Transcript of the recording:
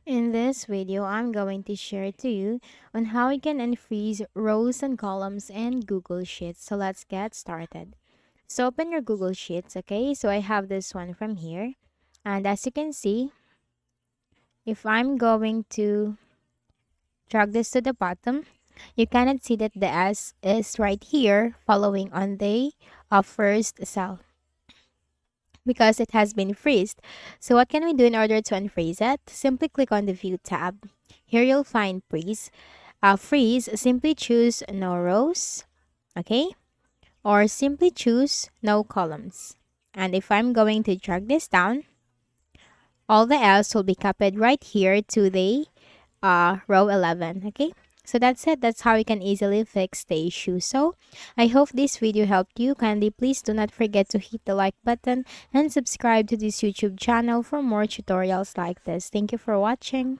In this video, I'm going to share to you on how you can unfreeze rows and columns in Google Sheets. So let's get started. So open your Google Sheets, okay? So I have this one from here. And as you can see, if I'm going to drag this to the bottom, you cannot see that the S is right here following on the first cell because it has been freezed. So what can we do in order to unfreeze it? Simply click on the View tab. Here you'll find freeze, simply choose no rows, okay? Or simply choose no columns. And if I'm going to drag this down, all the L's will be copied right here to the row 11, okay? So that's it. That's how you can easily fix the issue. So I hope this video helped you. Kindly please do not forget to hit the like button and subscribe to this YouTube channel for more tutorials like this. Thank you for watching.